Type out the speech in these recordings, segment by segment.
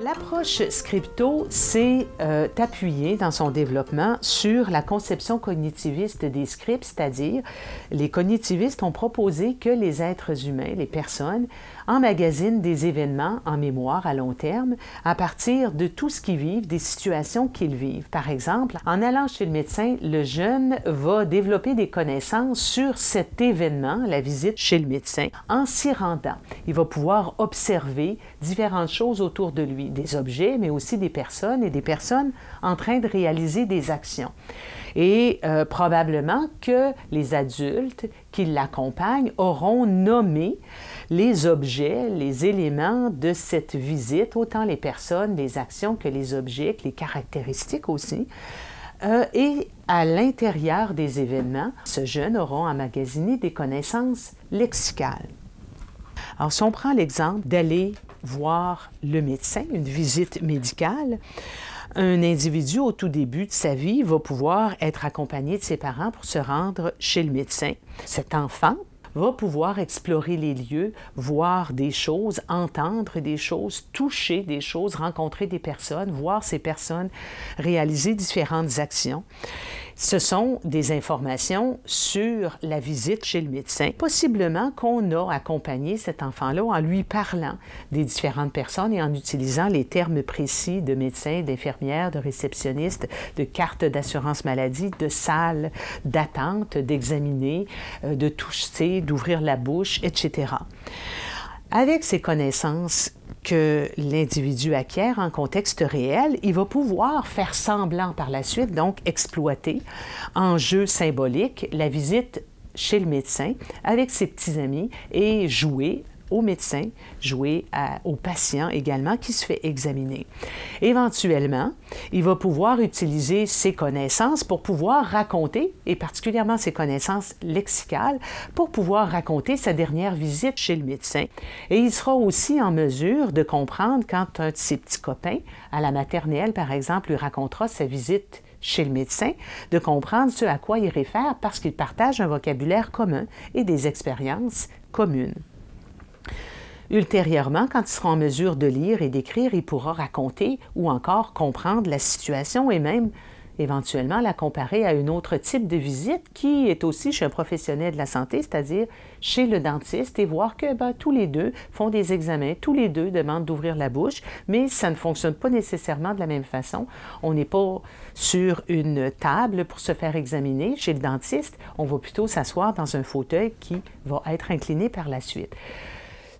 L'approche Scripto s'est appuyée dans son développement sur la conception cognitiviste des scripts, c'est-à-dire les cognitivistes ont proposé que les êtres humains, les personnes, emmagasinent des événements en mémoire à long terme à partir de tout ce qu'ils vivent, des situations qu'ils vivent. Par exemple, en allant chez le médecin, le jeune va développer des connaissances sur cet événement, la visite chez le médecin, en s'y rendant. Il va pouvoir observer différentes choses autour de lui, des objets, mais aussi des personnes et des personnes en train de réaliser des actions. Et probablement que les adultes qui l'accompagnent auront nommé les objets, les éléments de cette visite, autant les personnes, les actions que les objets, que les caractéristiques aussi. Et à l'intérieur des événements, ce jeune aura emmagasiné des connaissances lexicales. Alors, si on prend l'exemple d'aller voir le médecin, une visite médicale, un individu, au tout début de sa vie, va pouvoir être accompagné de ses parents pour se rendre chez le médecin. Cet enfant va pouvoir explorer les lieux, voir des choses, entendre des choses, toucher des choses, rencontrer des personnes, voir ces personnes réaliser différentes actions. Ce sont des informations sur la visite chez le médecin. Possiblement qu'on a accompagné cet enfant-là en lui parlant des différentes personnes et en utilisant les termes précis de médecin, d'infirmière, de réceptionniste, de carte d'assurance maladie, de salle d'attente, d'examiner, de toucher, d'ouvrir la bouche, etc. Avec ces connaissances que l'individu acquiert en contexte réel, il va pouvoir faire semblant par la suite, donc exploiter en jeu symbolique la visite chez le médecin avec ses petits amis et jouer au médecin, jouer au patient également qui se fait examiner. Éventuellement, il va pouvoir utiliser ses connaissances pour pouvoir raconter, et particulièrement ses connaissances lexicales, pour pouvoir raconter sa dernière visite chez le médecin. Et il sera aussi en mesure de comprendre quand un de ses petits copains, à la maternelle par exemple, lui racontera sa visite chez le médecin, de comprendre ce à quoi il réfère parce qu'ils partagent un vocabulaire commun et des expériences communes. Ultérieurement, quand il sera en mesure de lire et d'écrire, il pourra raconter ou encore comprendre la situation et même éventuellement la comparer à un autre type de visite qui est aussi chez un professionnel de la santé, c'est-à-dire chez le dentiste, et voir que tous les deux font des examens, tous les deux demandent d'ouvrir la bouche, mais ça ne fonctionne pas nécessairement de la même façon. On n'est pas sur une table pour se faire examiner. Chez le dentiste, on va plutôt s'asseoir dans un fauteuil qui va être incliné par la suite.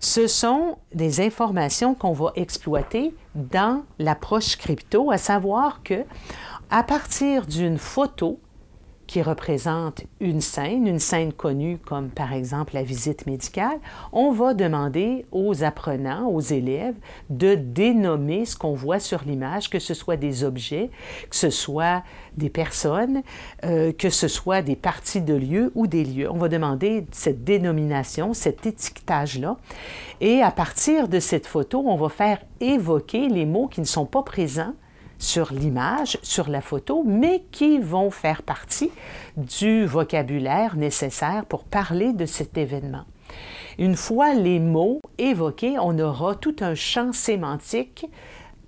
Ce sont des informations qu'on va exploiter dans l'approche Scripto, à savoir que à partir d'une photo qui représente une scène connue comme par exemple la visite médicale, on va demander aux apprenants, aux élèves, de dénommer ce qu'on voit sur l'image, que ce soit des objets, que ce soit des personnes, que ce soit des parties de lieux ou des lieux. On va demander cette dénomination, cet étiquetage-là. Et à partir de cette photo, on va faire évoquer les mots qui ne sont pas présents sur l'image, sur la photo, mais qui vont faire partie du vocabulaire nécessaire pour parler de cet événement. Une fois les mots évoqués, on aura tout un champ sémantique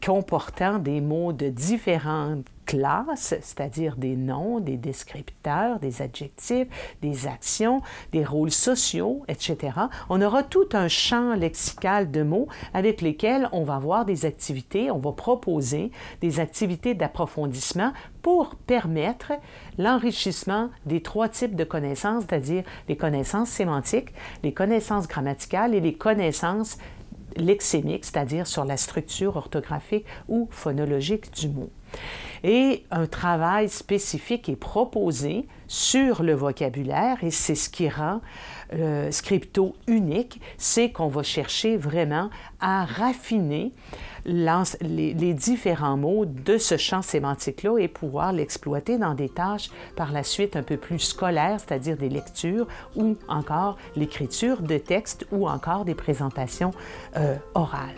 comportant des mots de différentes classes, c'est-à-dire des noms, des descripteurs, des adjectifs, des actions, des rôles sociaux, etc. On aura tout un champ lexical de mots avec lesquels on va avoir des activités, on va proposer des activités d'approfondissement pour permettre l'enrichissement des trois types de connaissances, c'est-à-dire les connaissances sémantiques, les connaissances grammaticales et les connaissances lexémiques, c'est-à-dire sur la structure orthographique ou phonologique du mot. Et un travail spécifique est proposé sur le vocabulaire et c'est ce qui rend Scripto unique, c'est qu'on va chercher vraiment à raffiner les différents mots de ce champ sémantique-là et pouvoir l'exploiter dans des tâches par la suite un peu plus scolaires, c'est-à-dire des lectures ou encore l'écriture de textes ou encore des présentations orales.